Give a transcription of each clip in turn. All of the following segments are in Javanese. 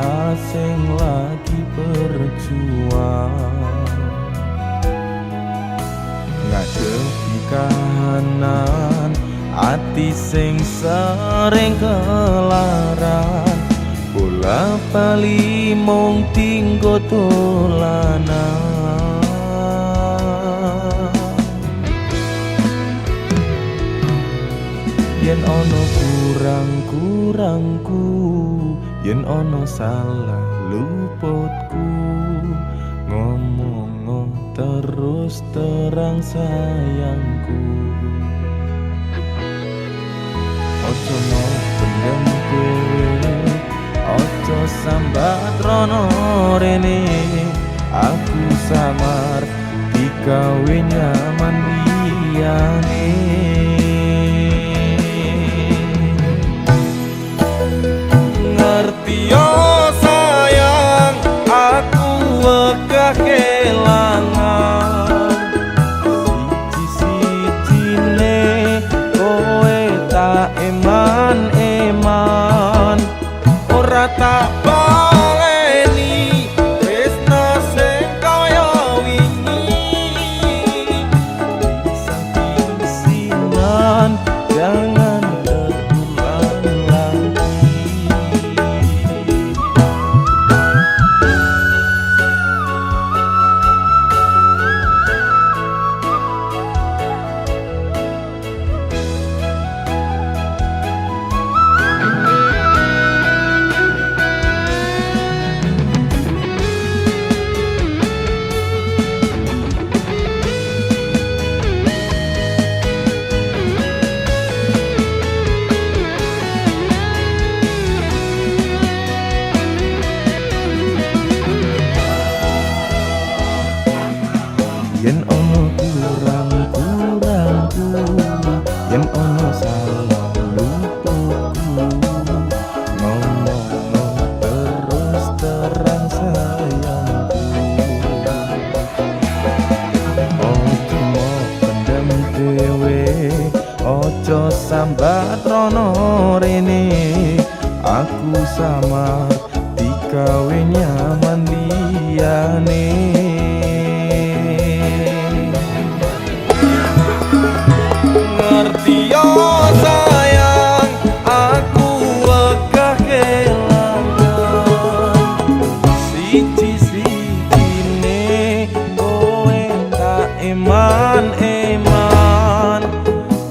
kita sing lagi berjuang ngadepi kahanan ati sing sering kelaran bola bali mung tinggo dolanan yen ono kurang-kurangku yen ono salah luputku ngomong terus terang sayangku ojo no pendem kowe ojo sambat rono rene aku samar digawe nyaman liyane ngerti yo sayang aku wegah kelangan siji-sijine kowe tak eman-eman ora tak baleni tresno sing kaya wingi sing-sinan jangan terulang lagi yen ono kurang-kurangku yen ono salah luputku ngomong terus terang sayangku ojo mau pendem dhewe ojo sambat rono rene aku sama digawe nyaman liyane ngerti yo sayang aku wegah kelangan siji-sijine kowe tak eman-eman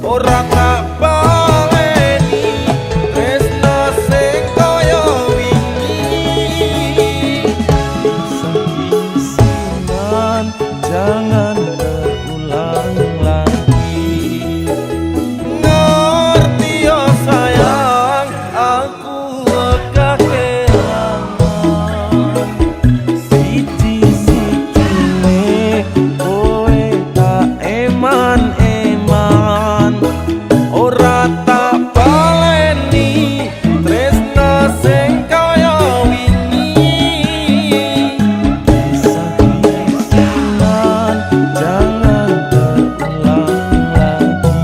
ora tak baleni tresno sing kaya wingi sing-sinan jangan terulang lagi ngerti yo sayang aku wegah kelangan siji-sijine kowe tak eman-eman ora tak baleni tresno sing kaya wingi kisah-kisihan jangan terulang lagi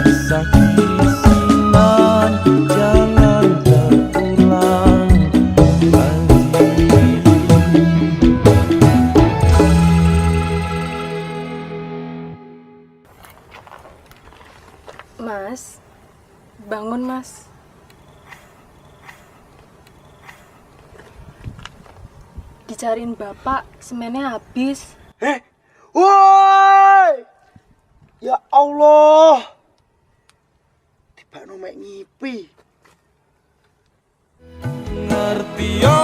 kisah-kisihan jangan terulang lagi Mas, bangun mas. Dicariin bapak, semennya habis. Woi! Ya Allah. Tiba mek ngipi. ngerti yo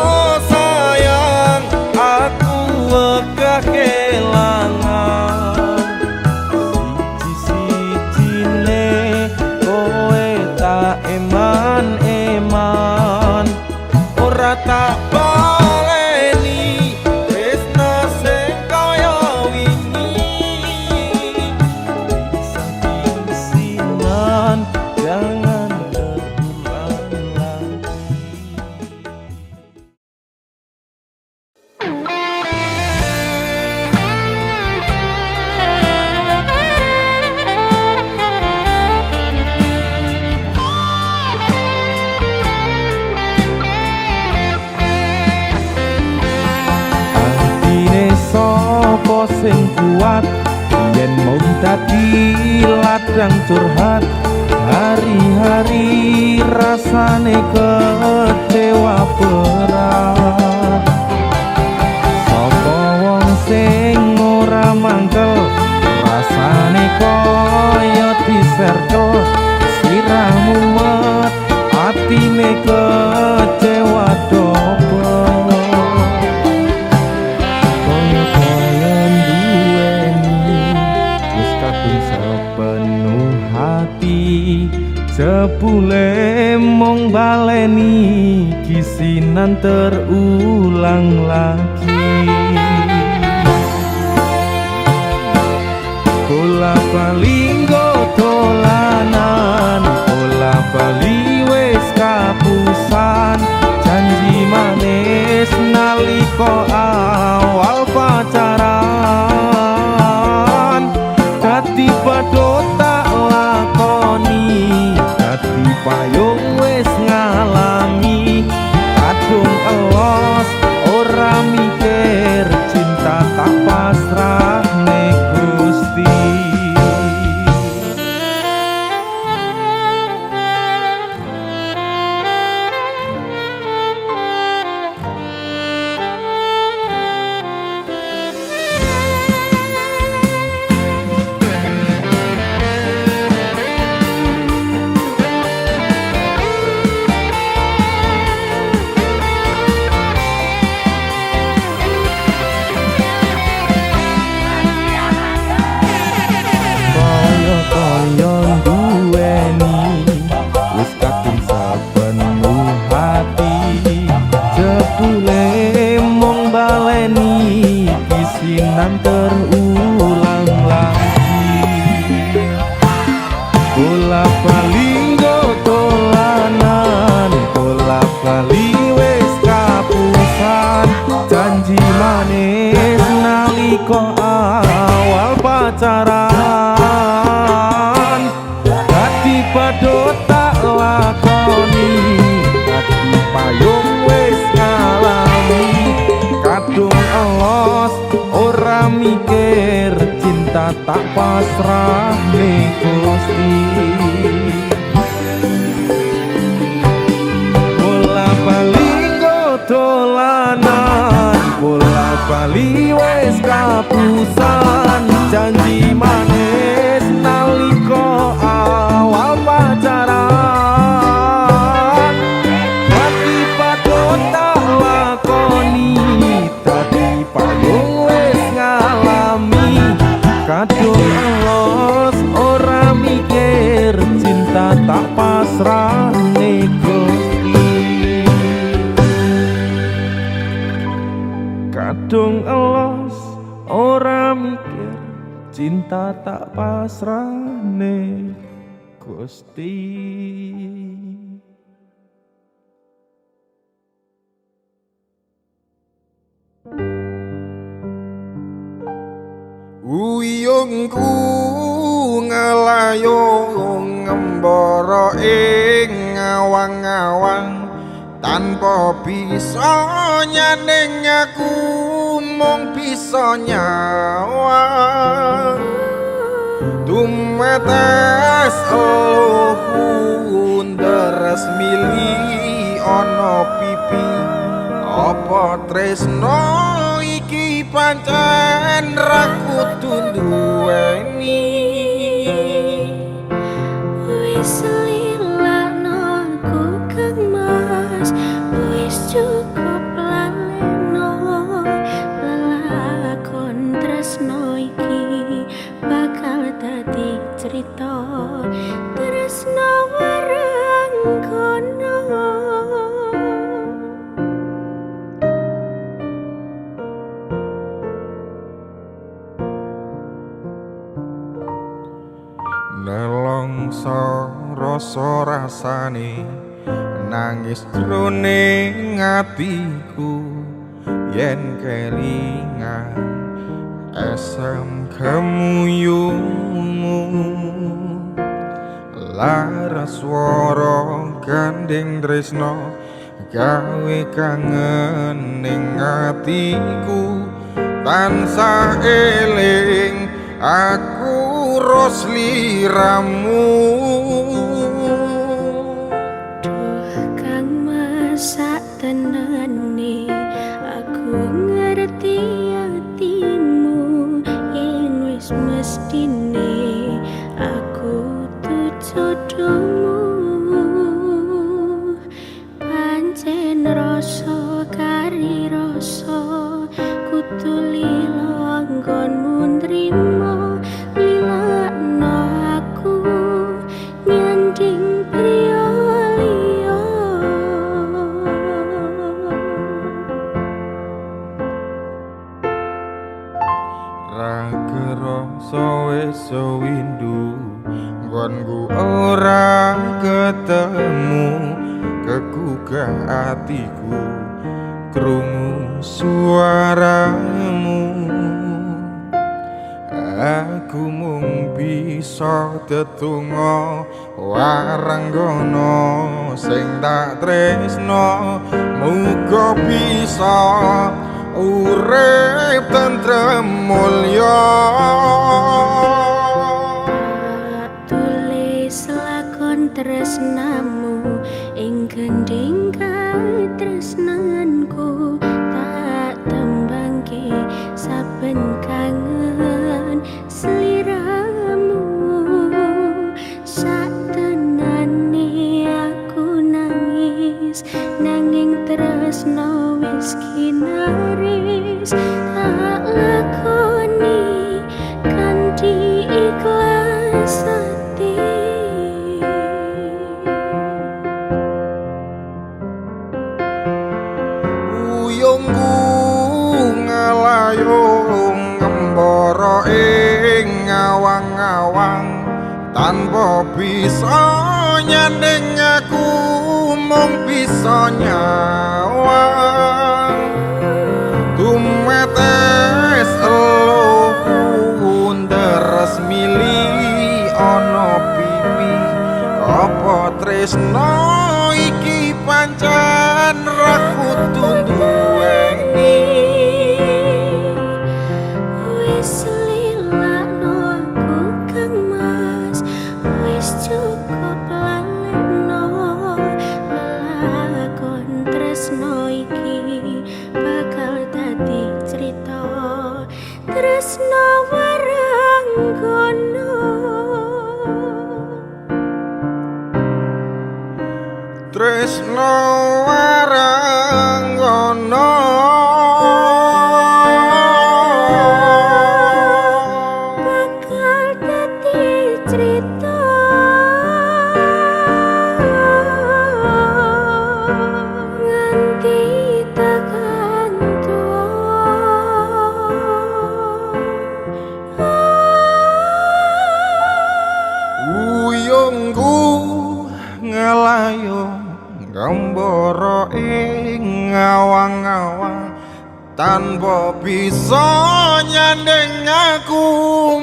sayang aku wegah kelangan siji-sijine kowe tak eman-eman ora tak baleni tresno sing kaya wingi kisah-kisihan jangan terulang lagi sing kuat yen mung dadi ladang curhat hari-hari rasane kecewa berat sapa wong sing ora mangkel rasane kaya diserkel siramu met atine kecewa dobel kaya duweni wis kadung sepenuh hati jebule mung baleni kisinan terulang lagi bola bali dolanan bola bali wis kapusan janji manis nalika awal pacaran dadi padha tak lakoni dadi payung wis ngalami kadung elos ora mikir cinta tak pasrah nek Gusti kisinan terulang lagi bola bali dolanan bola bali wis kapusan janji manis nalika awal pacaran dadi padha tak lakoni dadi payung wis ngalami kadung elos ora mikir cinta tak pasrah ning Gusti bola bali dolanan bola bali wis kapusan janji manis nalika awal pacaran dadi padha tak lakoni dadi payung kadung elos ora mikir cinta tak pasrah ning Gusti kadung elos ora mikir cinta tak pasrah ning Gusti uyungku ngelayung ngembara ing ngawang-ngawang tanpa bisa nyaneng aku mung bisa nyawang tumetes eluhku deres mili ana pipi apa tresno iki pancen ra kudu duweni wis lilakno ku kangmas wis cukup laleno lelakon tresno iki bakal dadi cerita tresno warang kono nelongso rasa rasane nangis jroning atiku yen kelingan asam kemuyungmu laras swara gandeng tresno gawe kangen ning atiku tansah eling aku ros liramu. Duh kang masak tenane, aku ngerti hatimu. Yen wis mestine aku tuh jodohmu. Pancen rasa kari rasa kudu lila nggonmu nrimo. Lilakno aku nyanding priya liya. Ra kerasa wis windu nggonku ora ketemu. Kegugah atiku krungu suaramu. Aku mung bisa tetungga waranggana sing tak tresno. Muga bisa urip tentrem mulya. Tulis lakon tresnamu ing gending katresnanku. Tak tembangke saben kangen sliramu. Satenane aku nangis nanging tresno wis kinaris. Tak lakoni kanthi ikhlas hati. Uyungku ngalayung ngembara ing ngawang-ngawang tanpa bisa nyanding aku mung bisa nyawang. Tumetes eluku deres mili ana pipi. Apa tresno iki pancen ra kudu duweni. Wis lilakno aku kang mas, wis cukup lalekno. Lakon tresno iki bakal dadi cerita. Tresno waranggono. Tresno waranggana. Bakal dadi cerita. Nganti tekan tuwa. Uyungku ngalayung ngembara ing ngawang-ngawang tanpa bisa nyanding aku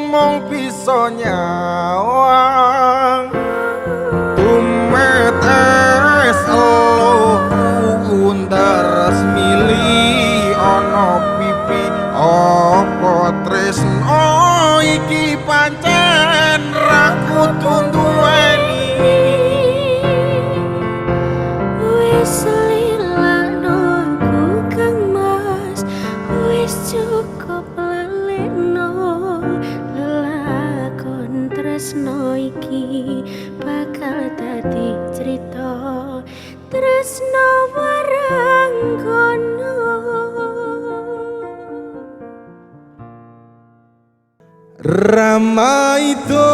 mung bisa nyawang. Tumetes eluku deres mili ana pipi. Apa tresno iki pancen ra kudu duweni. Wis lilakno aku kang mas, wis cukup lalekno. Lakon tresno iki bakal dadi cerita. Tresno waranggono. Ramai itu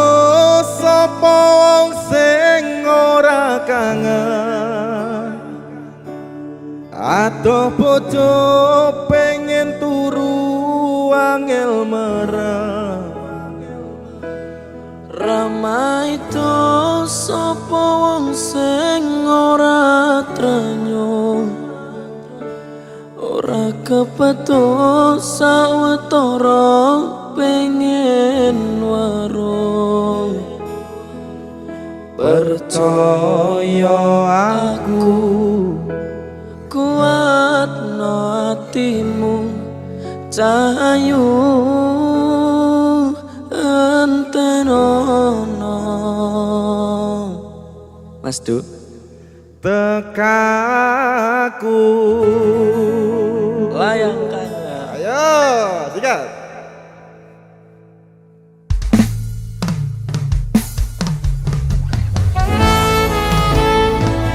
sapa wong sing ora kangen. Adoh bojo pengen turu angel merah. Ramai itu sapa wong sing ora trenyo. Ora kepethuk sawetara pengen warung. Percaya aku kuatno atimu, cahayu antenono. Mas Du tekaku layangkan. ayo sikat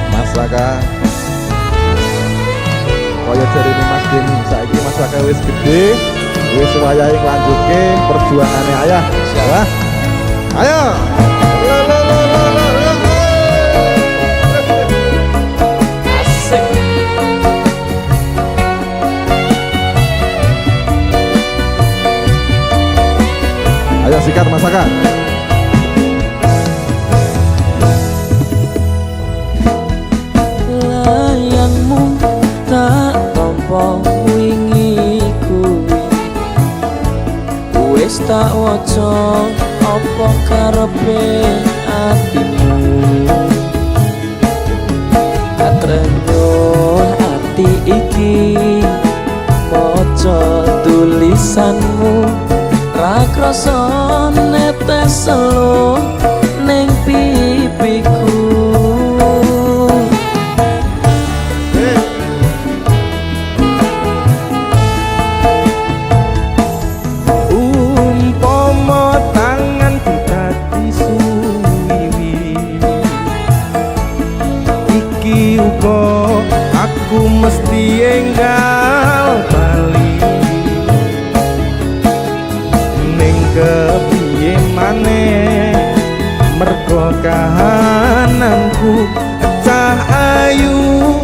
Mas Saka kaya jarine Mas Deni saiki Mas Saka wis gede wis wayahe nglanjutke perjuangane ayah ya ayo Asik. ayo sikat Mas Saka Layangmu tak tompo wingi kuwi wis tak waca apa karepe atimu atrenyo ati iki maca tulisanmu ra krasa netes selo ning pipiku. umpama tanganku dadi suwiwi iki uga aku mesti enggal bali ning kepiye maneh mergo kahananku cah ayu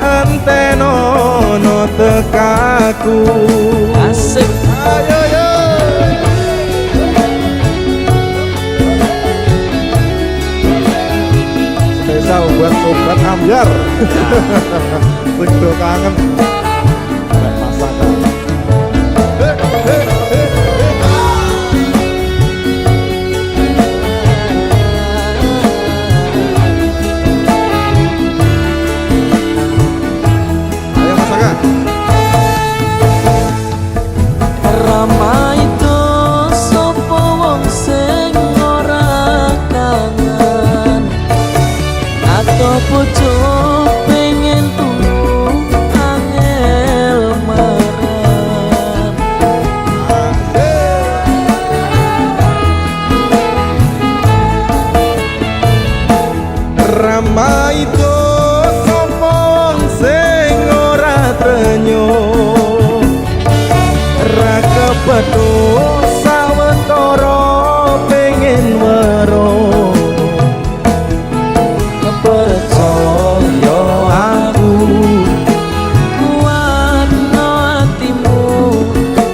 antenono tekaku Asik. ayo yo spesial buat sobat ambiar sing do kangen nek masakan ayo masakan Rama itu sapa wong sing ora kangen atau bojo pengen turu angel marang. Rama itu sapa wong sing ora trenyo ra kepethuk sawetara pengen weruh Percaya aku kuatno atimu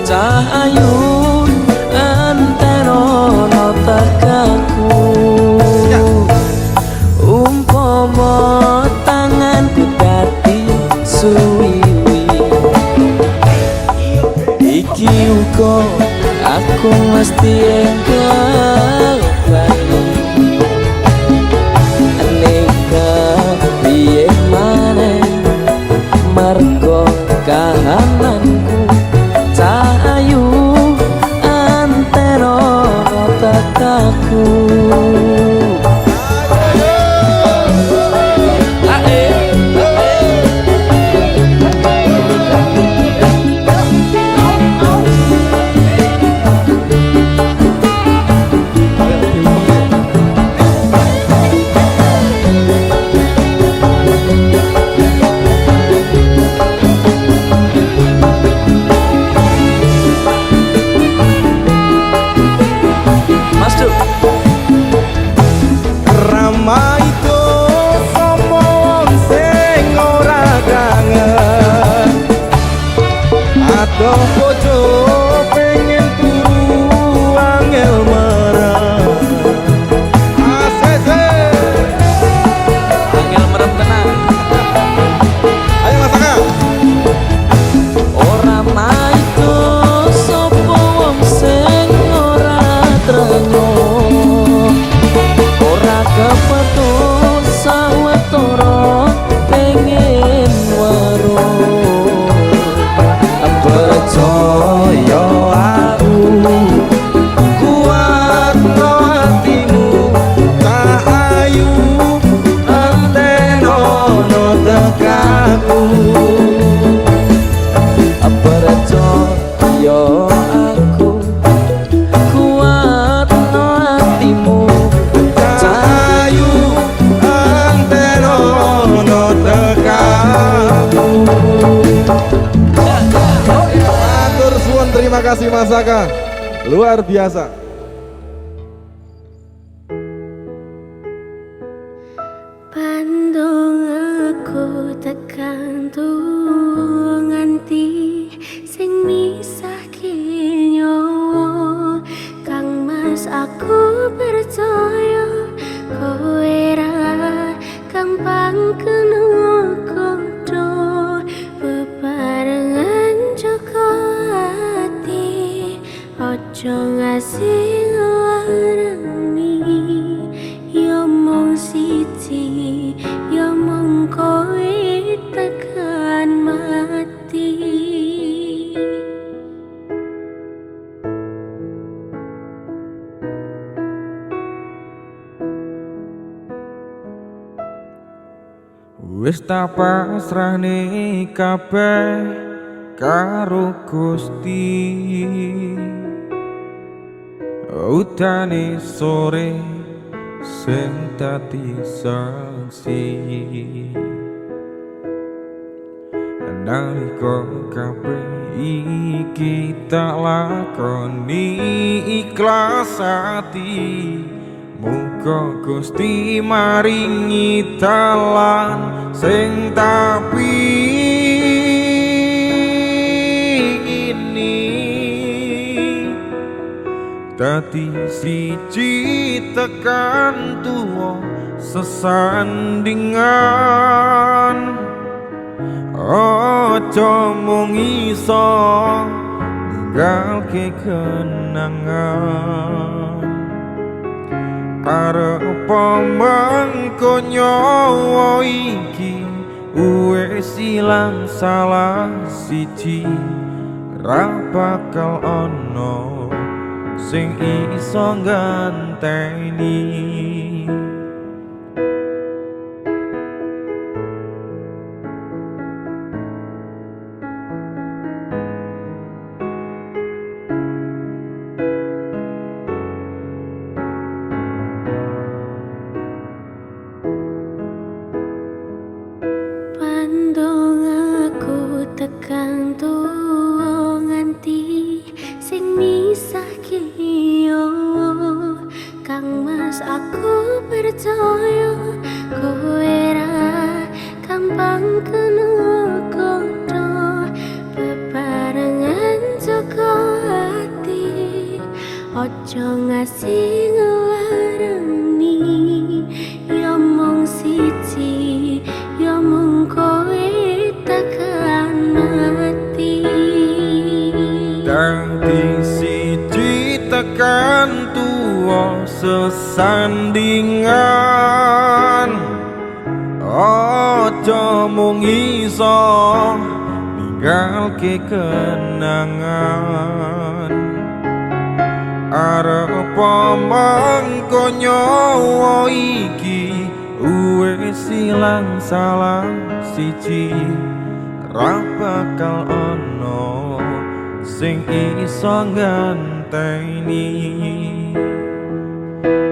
cahayu antenono tekaku umpama tanganku dadi suwiwi iki uga aku mesti enggal bali neka piye maneh mergo kahananku cahayu anteno tekaku. Mas Du Rama itu sapa wong sing ora kangen adoh bojo pengen turu angel marang asese angel merem tenan ayo masakan ora maitu sapa wong sing ora trenyo ora kepethuk sawetara pengen weruh percaya kasih Mas Saka. Luar biasa. Pandung aku tekan tuh nganti sing misahke nyawa. Kang Mas aku percaya kowe ra gampang kena kodho. Bebarengan joko ati ojo ngasih ngelarani. Ya mung siji, ya mung kowe tekan mati. Wis tak pasrahne kabeh karo Gusti. Udane sore sing dadi saksi. Nalika kabeh iki tak lakoni ikhlas ati. Muga Gusti maringi dalan sing tak pingini. Dadi siji tekan tuwa sesandingan. Ojo mung iso ninggalke kenangan. Arep mengko nyawa iki wis ilang salah siji. Ra bakal ono sing iso nganteni. Pandung aku tekan tuwa nganti sing misahke nyawa. Kang Mas aku percaya kowe ra gampang kena kodho. Bebarengan joko ati ojo ngasih ngelarani. Ya mung siji, ya mung kowe tekan mati. Dadi siji tekan tuwa sesandingan. Ojo mung iso ninggalke kenangan. Arep mengko nyawa iki wis ilang salah siji. Ra bakal ono sing iso nganteni.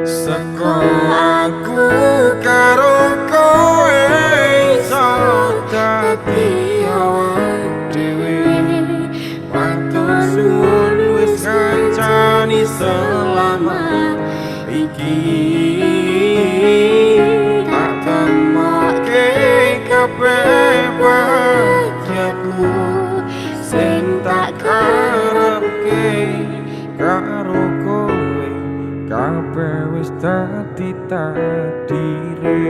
Seko aku karo kowe iso dadi awak dhewe. Matur suwun wis kancani selama iki. Tak temokke kebebahanku sing tak karepke karo kowe. Kabeh wis dadi takdire.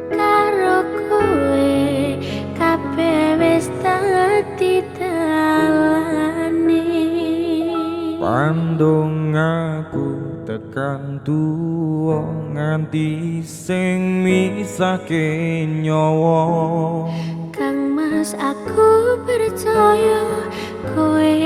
Karo kowe kabeh wis dadi dalane. Pandung aku tekan tuwa nganti sing misahke nyawa. Kang Mas aku percaya kowe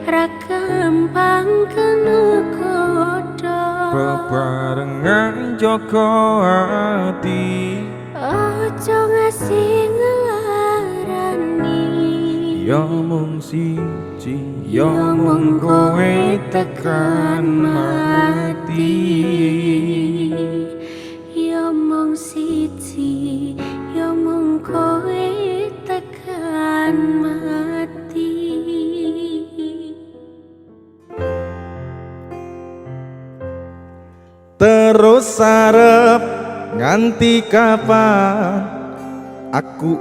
ra gampang kena kodho. Bebarengan joko ati Ojo ngasih ngelarani. ya mung siji ya mung kowe tekan mati. Ya mung siji, ya mung kowe tekan mati. Terus arep nganti kapan aku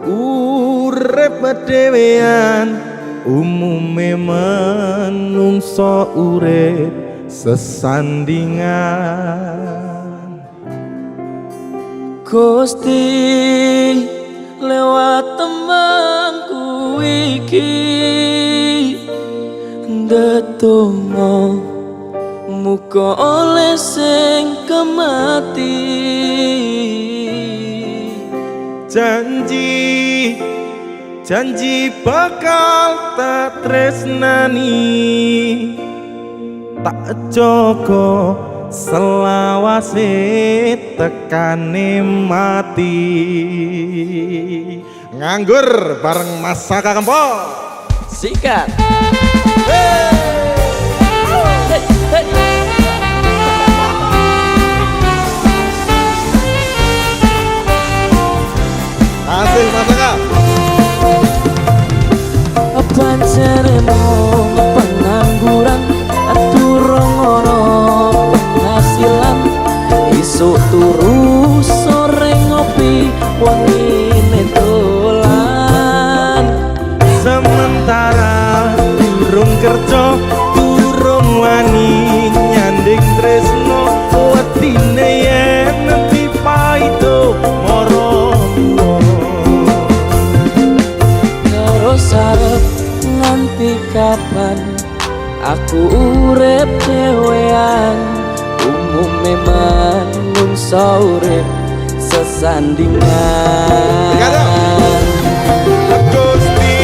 urip dhewean, umume menungso urip sesandingan. Gusti lewat temangku iki ndedonga muga oleh sing kemati. Janji bakal tak tresnani, tak jaga selawase tekane mati. Nganggur bareng Mas Saka Kempol. Sikat. Asih Mas Saka. Pancene mung pengangguran, durung ono penghasilan. Isuk turu sore ngopi, wengine dolan. Sementara durung kerja, durung wani nyanding tresno, wedine yen dipaito moro tuwa. Terus arep nganti kapan aku urip dhewean, umume manungsa urip sesandingan. Gusti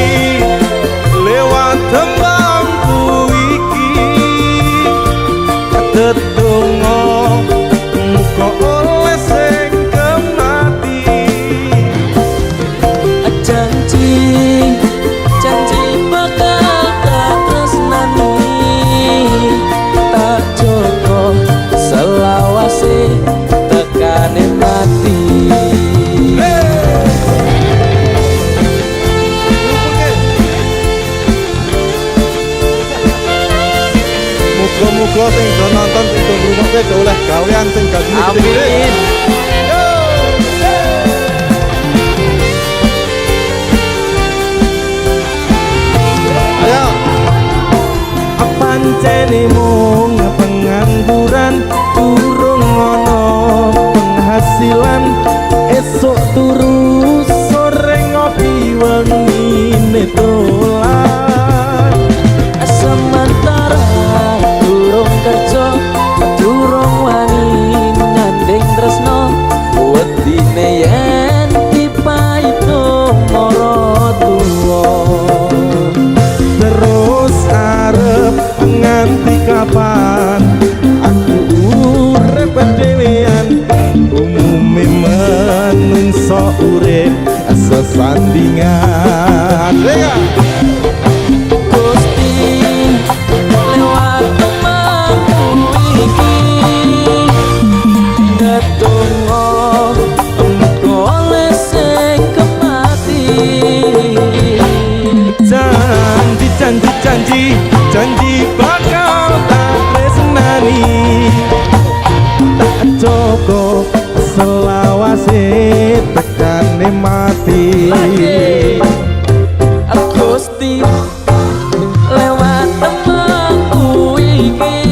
lewat tembangku iki tetunggo muga oleh sing kemati. Janji bakal tak tresnani, tak jaga selawase tekane mati. Muga-muga sing do nonton sing do ngrungokke do oleh gawean sing gajine gede-gede. Amin. Ayo. Pancene mung pengangguran, durung ono penghasilan. Esok turu sore ngopi, wengine dolan. Sementara durung kerja, durung wani nyanding tresno, wedine yen dipaito moro tuwa. Terus arep nganti kapan aku urip dhewean, umume menungso urip sesandingan. Gusti lewat temangku iki ndedonga muga oleh sing kemati. Janji bakal tak tresnani, tak jaga selawase tekane mati. Gusti lewat temangku iki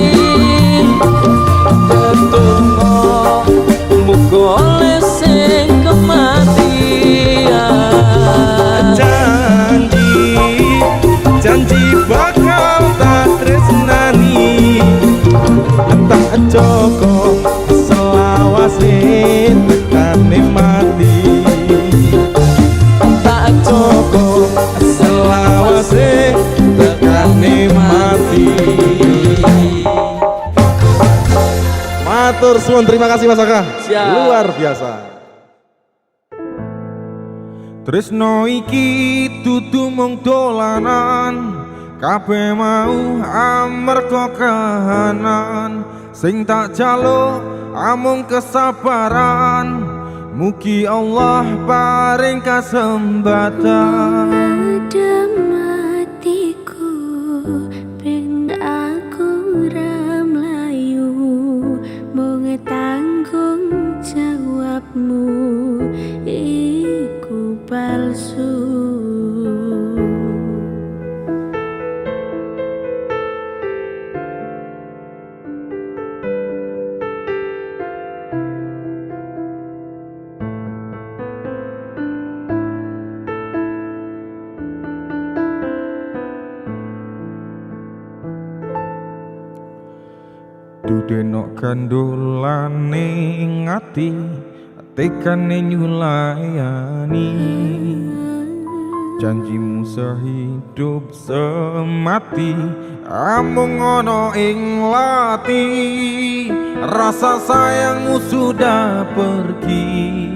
ndedonga muga oleh sing kematian. Janji bakal tak tresnani, tak jaga selawase tekane mati. Tak Jaga selawase tekane mati. Matur suwun, terima kasih Mas Saka. Siap. Luar biasa. Tresno iki dudu mung dolanan, kabeh mau amarga kahanan. Sing tak jaluk amung kesabaran, mugi Allah paring kasembatan. Ada matiku ben aku ora mlayu mung tanggo palsu. Dudenok kandolane ngati tekane nyulayani janjimu sehidup semati amung ana ing lati rasa sayangmu sudah pergi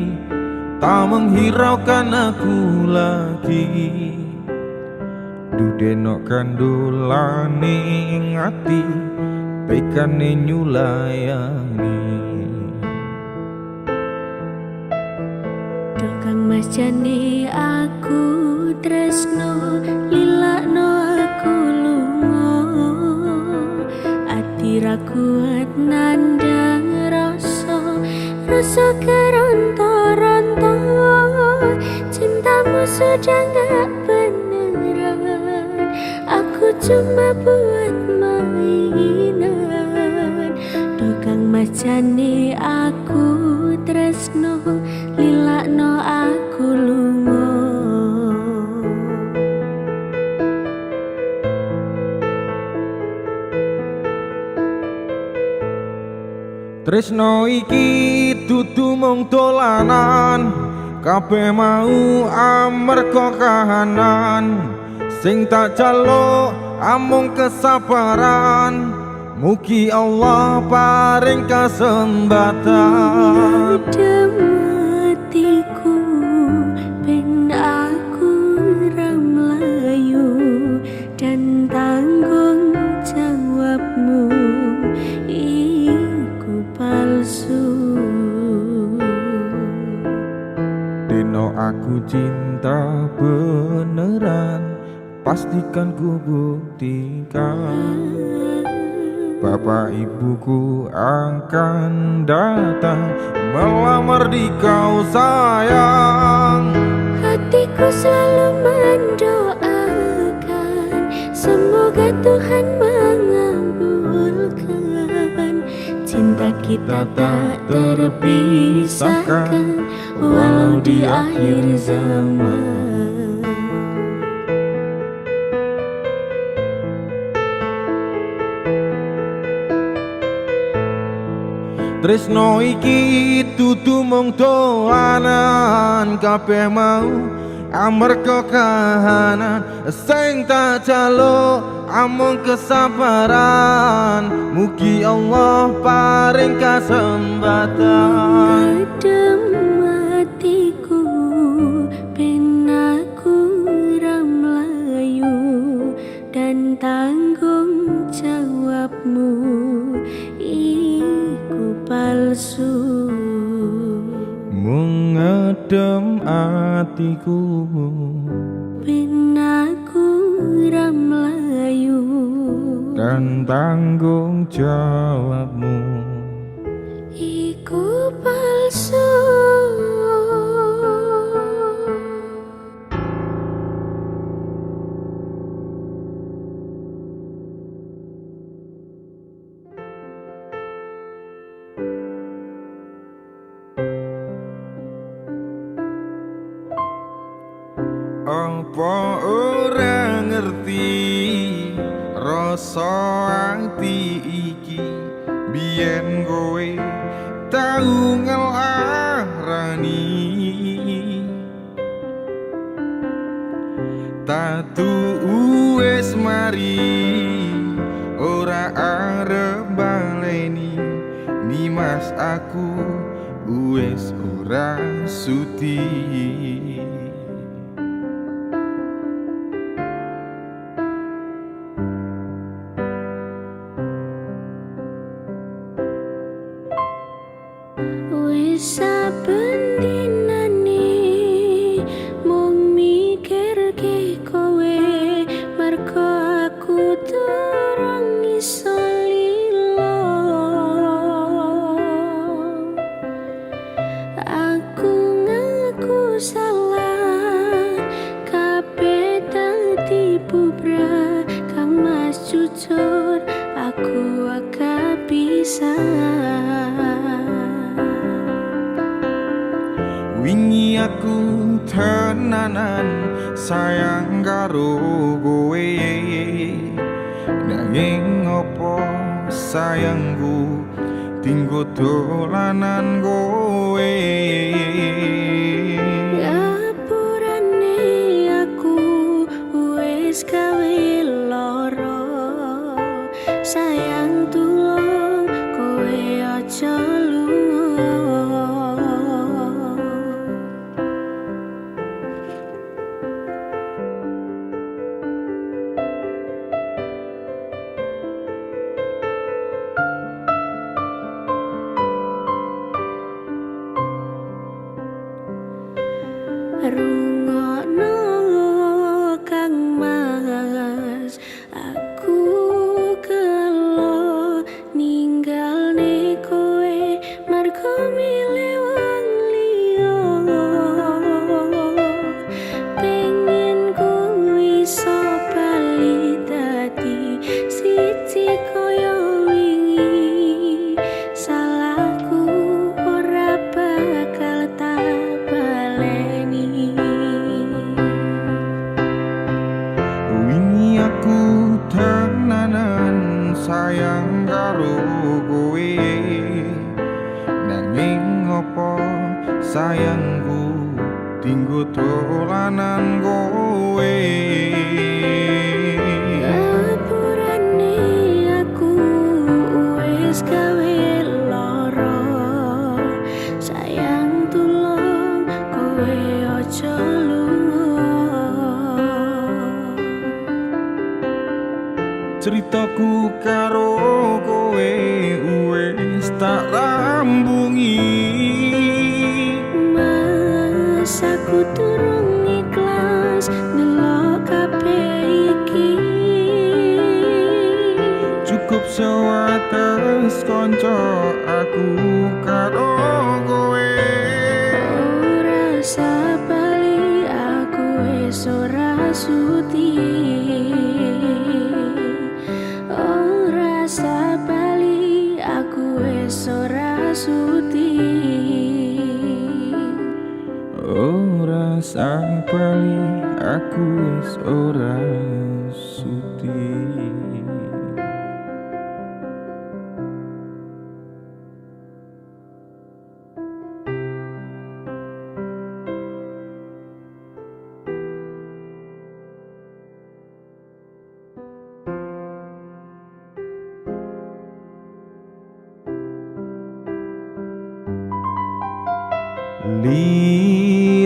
tak menghiraukan aku lagi dudenok kandolane ngati tekane nyulayani Dokang mas jane aku tresno lilakno aku lunga ati ra kuat nandang rasa keronta-ronta cintamu sudah gak beneran aku cuma buat mainan Dokang mas jane aku tresno lilakno aku lunga Tresno iki dudu mung dolanan kabeh mau amarga kahanan sing tak jaluk amung kesabaran mugi Allah paring kasembatan matiku ben aku ra mlayu dan tanggung jawabmu iku palsu Dino aku cinta beneran pastikan ku buktikan Bapak ibuku akan datang melamar di kau sayang hatiku selalu mendoakan semoga Tuhan mengabulkan cinta kita tak terpisahkan walau di akhir zaman Tresno iki dudu mung dolanan kabeh mau amarga kahanan sing tak jaluk amung kesabaran mugi Allah paring kasembatan Kadang hatiku ben aku ra mlayu dan tanggung jawabmu iku palsu mengedem atiku ben aku ra mlayu dan tanggung jawabmu iku palsu apa ora ngerti rasa ati iki biyen kowe tau ngelarani tatu wis mari ora arep baleni nimas aku wis ora sudi wis saben dinane mung mikirke kowe mergo aku durung iso lilo aku ngaku salah Wingi aku tenanan sayang karo kowe, nanging opo sayangku tinggo dolanan kowe. Ngapurane aku wis gawe lara, sayang tulung kowe aja lunga. Rungokno Kang Mas, aku kelo ninggalne kowe mergo milih wong liya. Pengen kowe iso bali dadi siji kaya wingi, salahku ora bakal tak baleni. Wingi aku tenanan sayang karo kowe, nanging opo sayangku tinggo dolanan kowe. Ngapurane aku wis gawe lara, sayang tulung kowe aja lunga. Ceritaku karo kowe wis tak rambungi. Mas, aku durung ikhlas ndelok kabeh iki. Cukup sewates kanca aku karo kowe. Ora sabali aku wis ora sudi. Ora sabali aku wis ora sudi. Ora sabali aku wis ora sudi.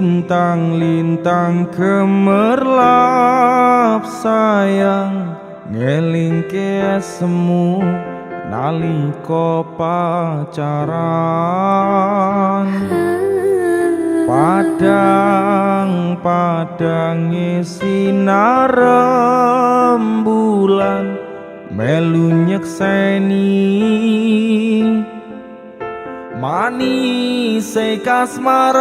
Lintang-lintang gemerlap sayang, ngelingke semu nalika pacaran. Padang-padange sinar rembulan melu nyekseni manise kasmaran.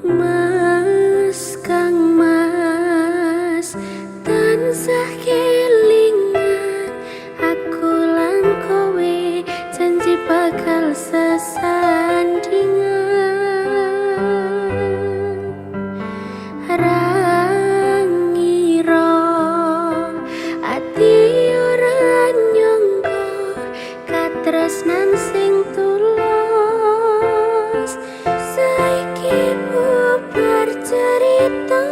Mas, Kang Mas, tansah kelingan aku lan kowe janji bakal sesandingan. Rangira ati ora nyangka katresnan sing tulus saiki bubar cerita.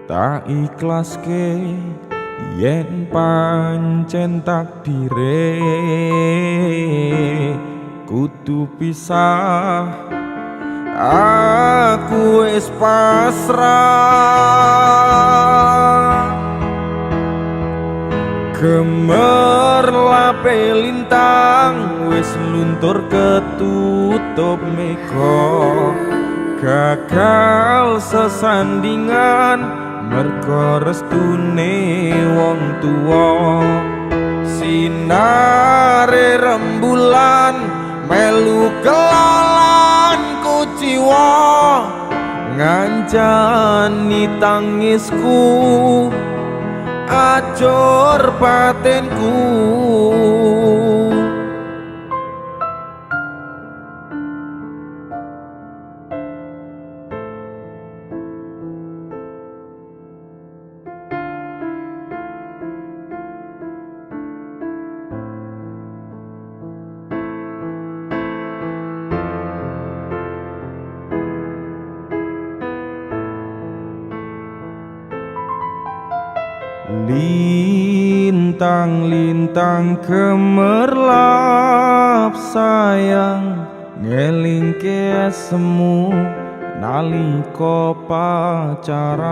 Tak ikhlaske yen pancen takdire kudu pisah, aku wis pasrah. Gemerlap lape lintang wis luntur ketutup mega gagal sesandingan merga restune wong tuwa sinare rembulan melu kelolan kuciwa ngancani tangisku acur batinku lintang-lintang gemerlap sayang ngelingke semu nalika pacaran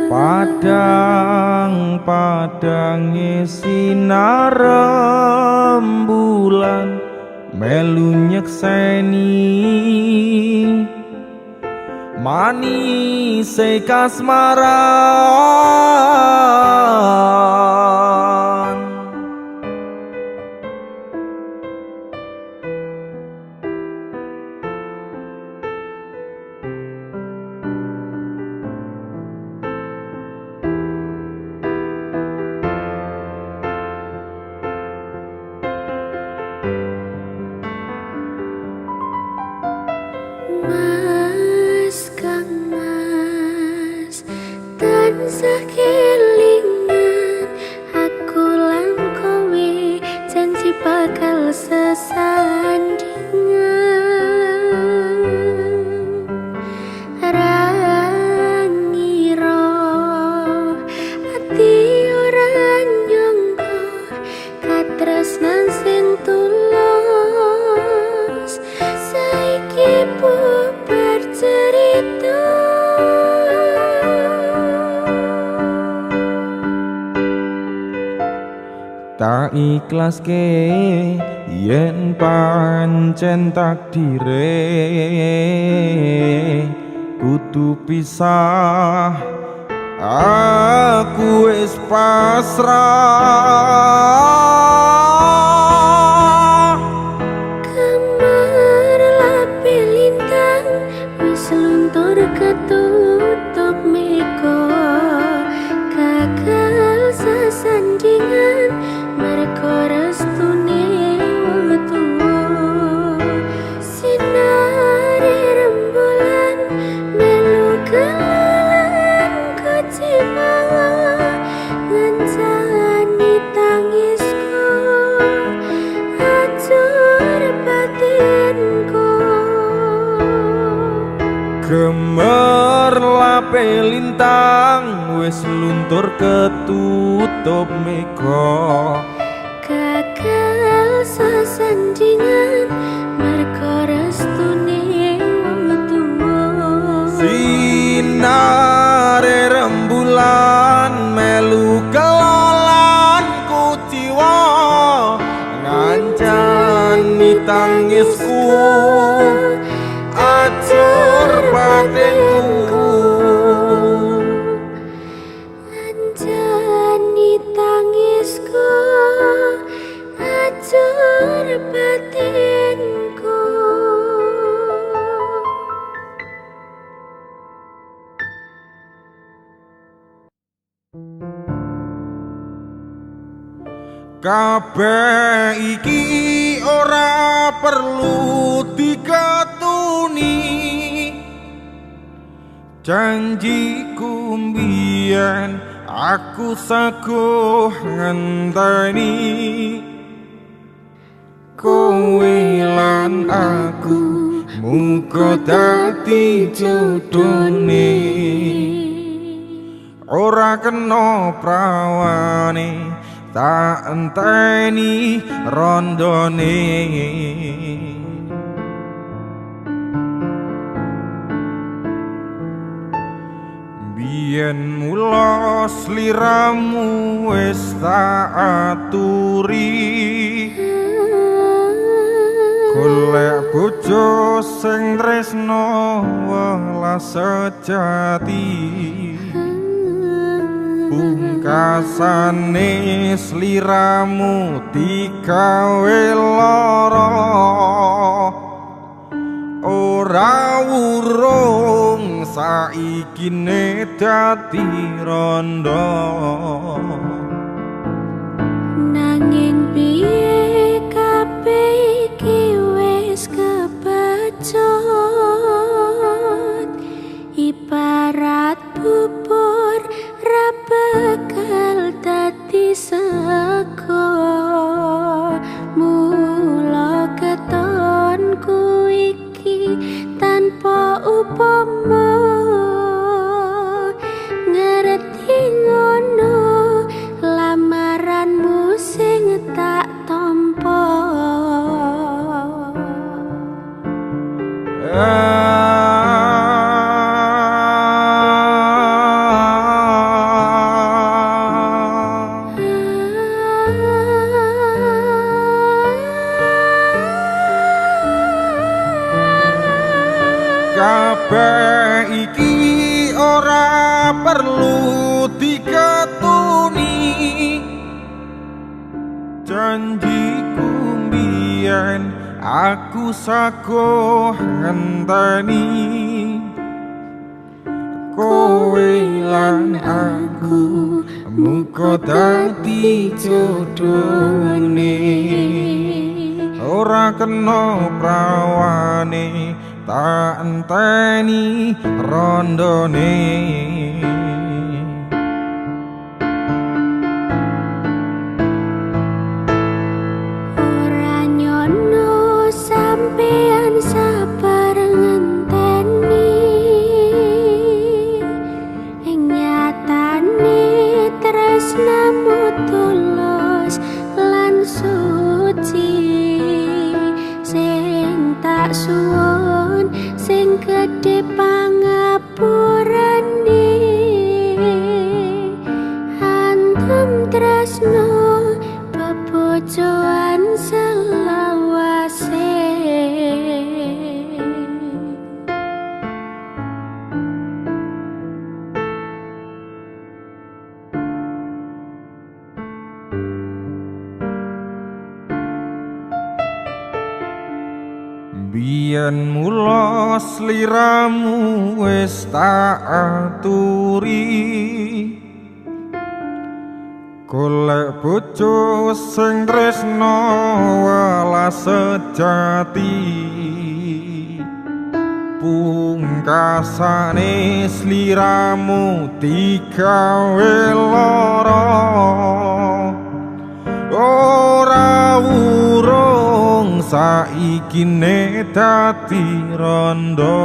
padang-padange sinar rembulan melu nyekseni manise kasmaran Mas Kang Mas tansah kelingan aku lan kowe janji bakal sesandingan rangira ati ora nyangka katresnan sing tulus saiki bubar cerita tak ikhlas ke yen pancen takdire kudu pisah aku wis pasrah kamar lape lintang wis luntur ketutup mega gagal sesandingan merga restune wong tuwa sinare rembulan melu kelolan kecewa ngancani tangisku acur batinku gemerlape lintang wis luntur ketutup mega gagal sesandingan merga restune wong tuwa sinare rembulan melu kelolan kuciwa ngancani tangisku acur batinku ngancani tangisku acur batinku kabeh iki ora perlu diketuni janjiku mbiyen aku saguh ngenteni kowe lan aku muga dadi jodhone ora kena prawane tak enteni rondone Biyen mula sliramu wis tak aturi golek bojo sing tresno welas sejati pungkasane sliramu digawe lara ora urung saikine dadi rondo nanging piye kabeh iki wis kebacut ibarat bubur ra bakal dadi sego mula ketonku iki tanpa upama ngerti ngono lamaranmu sing tak tampa kabeh iki ora perlu diketuni janjiku mbiyen aku saguh ngenteni kowe lan aku muga dadi jodhone ora kena prawane tak enteni rondone ora nyono sampean sabar ngenteni ing nyatane tresnamu tulus lan suci sing tak suwun sing gedhe pangapurane antum tresno bebojoan selawase biyen mula sliramu wis tak aturi golek bojo sing tresno welas sejati pungkasane sliramu digawe lara ora urung saikine dadi rondo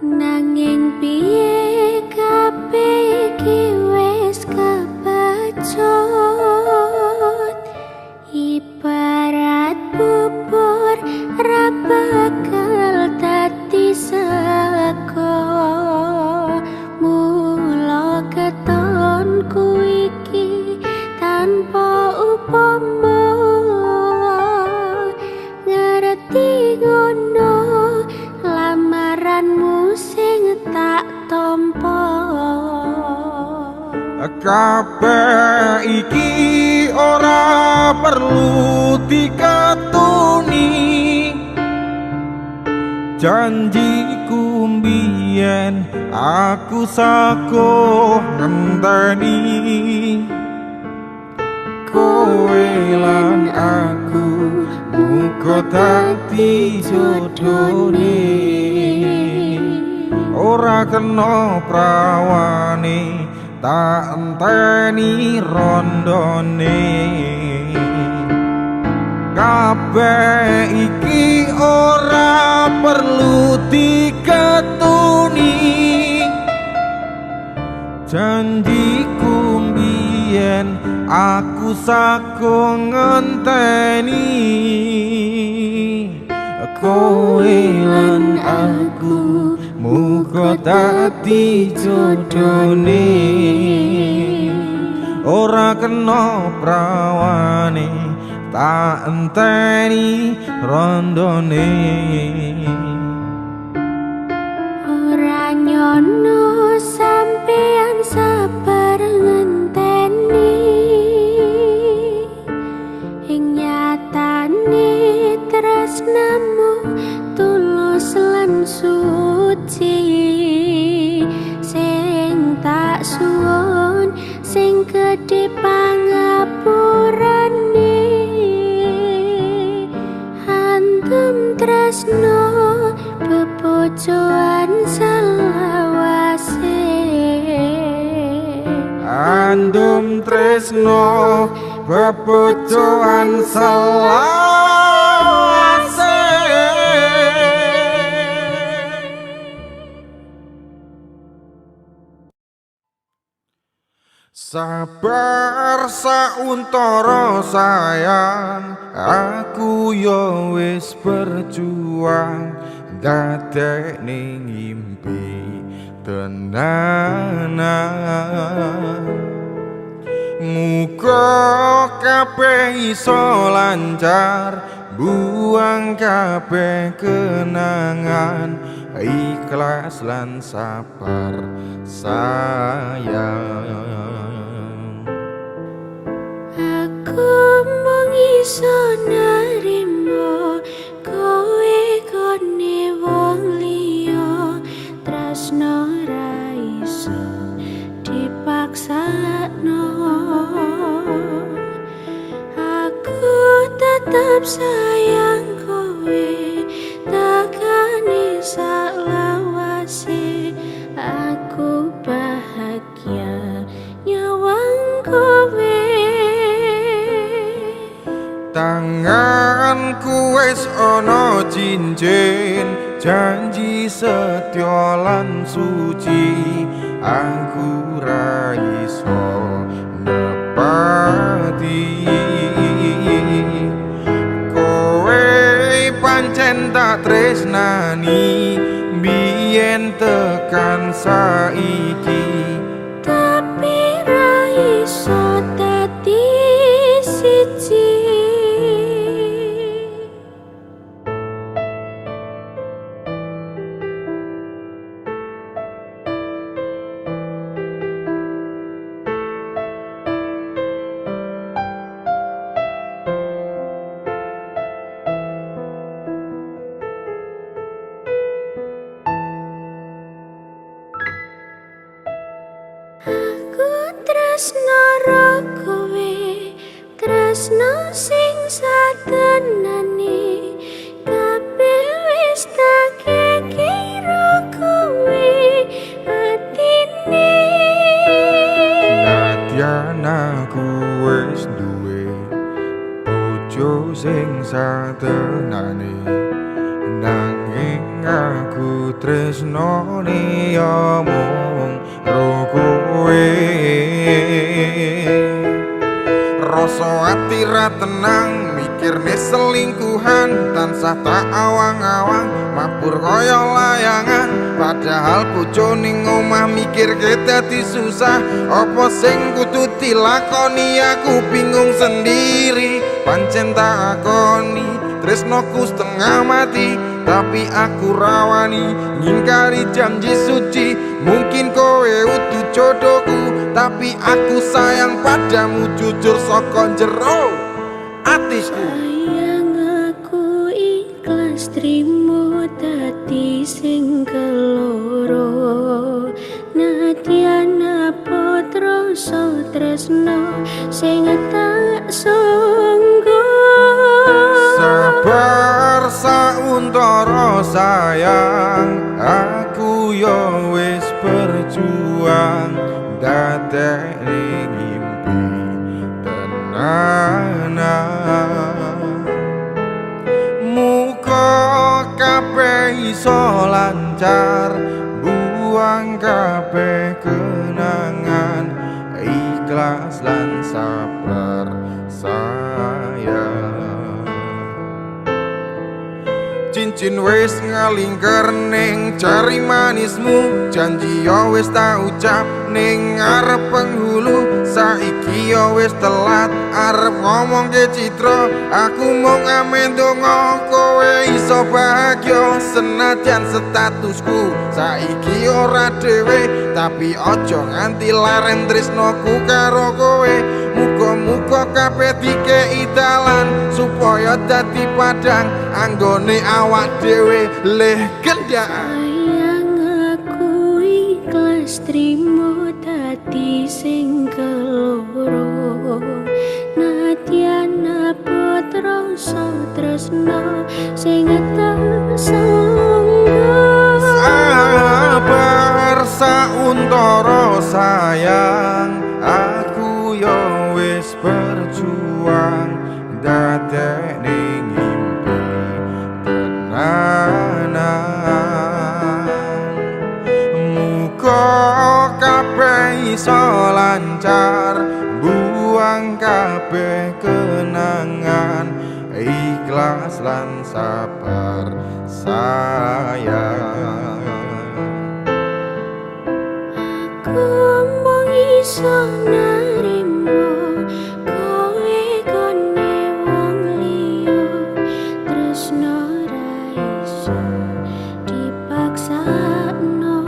nanging piye kabeh iki wis kebacut ibarat bubur ra bakal dadi sego mula ketonku iki tanpa upama ngerti ngono lamaranmu sing tak tampa kabeh iki ora perlu diketuni janjiku mbiyen aku saguh ngenteni kowe lan aku muga dadi jodhone ora kena prawane tak enteni rondone kabeh iki ora perlu diketuni janjiku mbiyen aku saguh ngenteni kowe lan aku muga dadi jodone ora kena prawane tak enteni rondone ora nyono sampean sabar ngenteni ing nyatane tresnamu tulus lan suci sing tak suwun sing gedhe pangapurane antum tresno bebojoan selawase andum tresno bebojoan selawase sabar sauntara sayang aku yo wis berjuang dadekne ngimpi tenanan muga kabeh iso lancar buang kabeh kenangan ikhlas lan sabar sayang aku mung iso narimo kowe kone wong liya tresno ra iso dipaksakno aku tetap sayang kowe takane salawase aku bahagia nyawang kowe tanganku wis ana cincin janji setya lan suci aku ra iso nepati kowe pancen tak tresnani biyen tekan saiki tapi ra iso dadi siji tresno ro kowe tresno sing satenane kabeh wis tak kira kowe atine nadyan aku wis duwe bojo sing satenane nanging aku tresnone ya mung ro kowe rasa ati ra tenang mikirne selingkuhan tansah tak awang-awang mabur kaya layangan padahal bojo ning omah mikirke dadi susah apa sing kudu dilakoni aku bingung sendiri pancen tak akoni tresnoku setengah mati tapi aku rawani ngingkari janji suci mungkin kowe udu jodohku tapi aku sayang padamu jujur saka jero atisku sayang aku ikhlas trimo dadi sing keloro nadyan apa rasa tresno sing tak sanggo sabar sauntara sayang aku yo wis berjuang dadekne ngimpi tenanan muga kabeh iso lancar buang kabeh kenangan ikhlas lan sabar sayang Cincin wis ngalingker ning jari manismu, janji yo wis tak ucap ning arep penghulu. Saiki yo wis telat arep ngomong ke Citra, aku mung amen donga kowe iso bahagia. Senajan statusku saiki ora dhewe, tapi ojo nganti leren tresnoku karo kowe. Muga-muga kabeh dikei dalan supaya dadi padang anggone awak dhewe leh kendaan. Sayang aku ikhlas trimo dadi sing keloro, nadyan apa rasa tresno sing tersangga. Sabar sauntara sayang, aku yo wis berjuang dadekne ngimpi tenanan. Muga kabeh iso lancar, buang kabeh kenangan, ikhlas lan sabar sayang. Aku mung iso narimo kowe kone wong liya, tresno ra iso dipaksakno.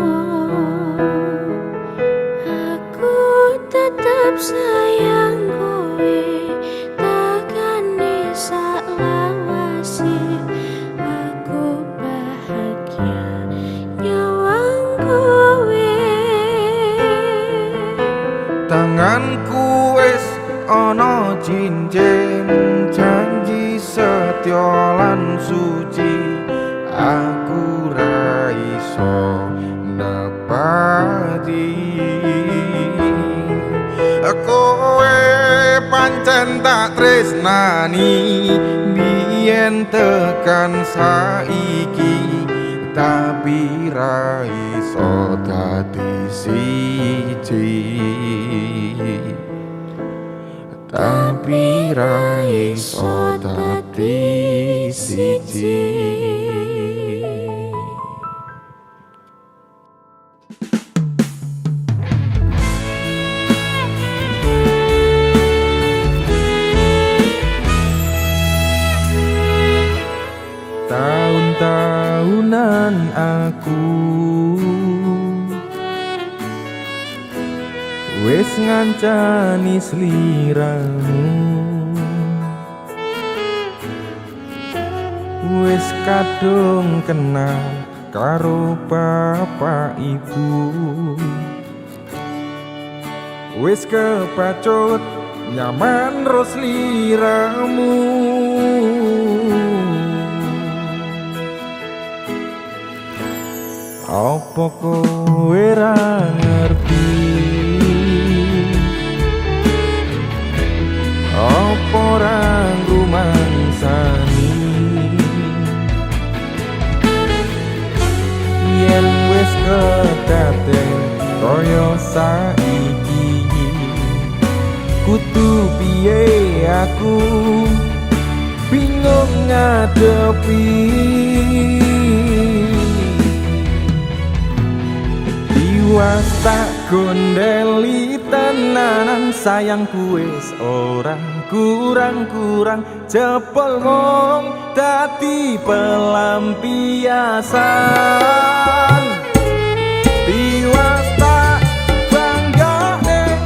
Aku tetep sayang kowe takane saklawase. Aku bahagia nyawang kowe. Tanganku wis ana cincin janji setya lan suci, aku ra iso nepati. Kowe pancen tak tresnani biyen tekan saiki, tapi ra iso dadi siji, tapi ra iso dadi siji. Tahun-tahunan aku wis ngancani sliramu, wis kadung kenal karo bapak ibu, wis kepacut nyaman ro sliramu. Apa kowe ra ngerti, apa ora rumangsani, yen wis kedaden kaya saiki, kudu piye aku bingung ngadepi. Tiwas tak gondeli tenanan, sayangku wis ora kurang-kurang, jebol mung dadi pelampiasan. Tiwas tak banggane,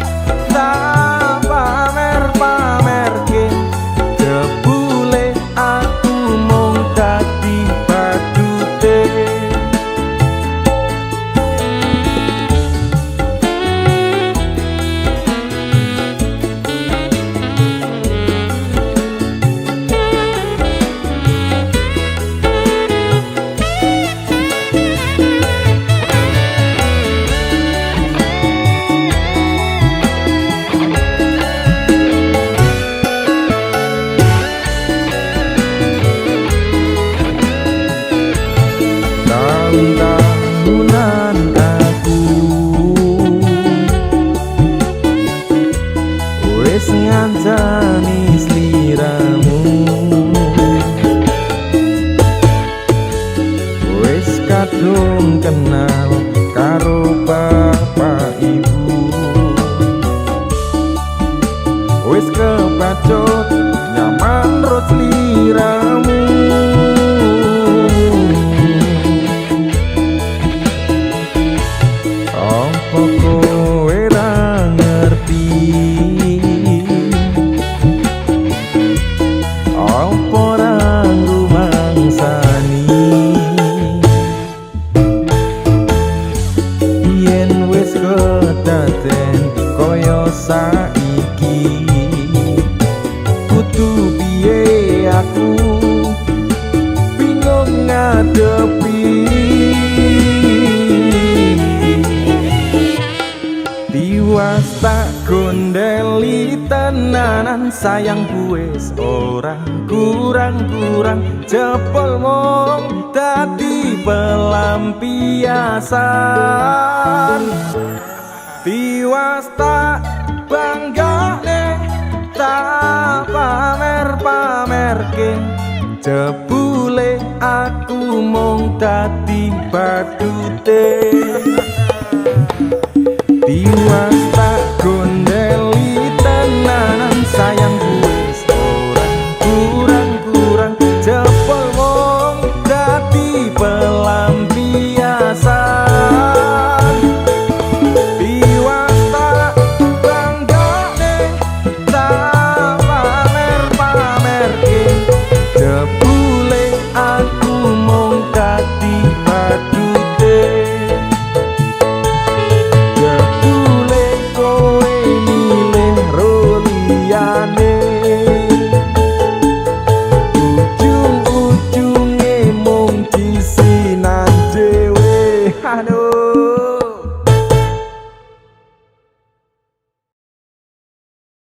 tak pamer-pamerke, jebule aku mung dadi badute. sayangku wis ora kurang-kurang, jebol mung dadi pelampiasan. Tiwas tak banggane, tak pamer-pamerke, jebule aku mung dadi badute. Tiwas tak gondeli tenanan, sayangku wis ora kurang-kurang, jebol mung dadi pelampiasan. Tiwas tak banggane, tak pamer-pamerke, jebule aku mung dadi badute. Jebule kowe milih roliyane, ujung-ujunge mung disinan dhewe. Aduh.